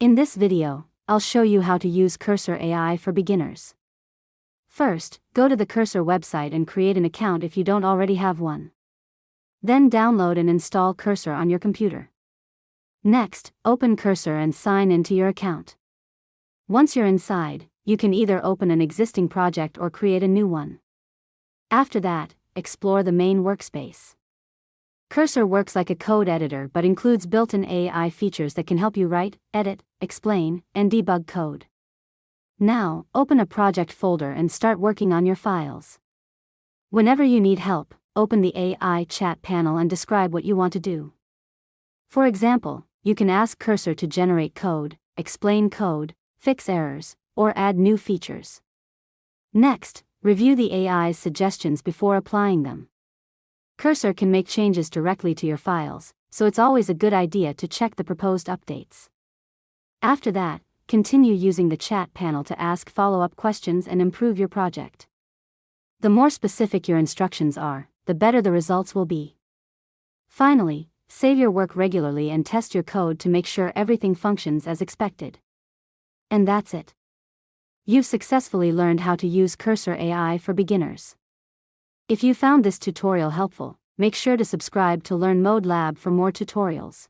In this video, I'll show you how to use Cursor AI for beginners. First, go to the Cursor website and create an account if you don't already have one. Then download and install Cursor on your computer. Next, open Cursor and sign into your account. Once you're inside, you can either open an existing project or create a new one. After that, explore the main workspace. Cursor works like a code editor but includes built-in AI features that can help you write, edit, explain, and debug code. Now, open a project folder and start working on your files. Whenever you need help, open the AI chat panel and describe what you want to do. For example, you can ask Cursor to generate code, explain code, fix errors, or add new features. Next, review the AI's suggestions before applying them. Cursor can make changes directly to your files, so it's always a good idea to check the proposed updates. After that, continue using the chat panel to ask follow-up questions and improve your project. The more specific your instructions are, the better the results will be. Finally, save your work regularly and test your code to make sure everything functions as expected. And that's it. You've successfully learned how to use Cursor AI for beginners. If you found this tutorial helpful, make sure to subscribe to Learn Mode Lab for more tutorials.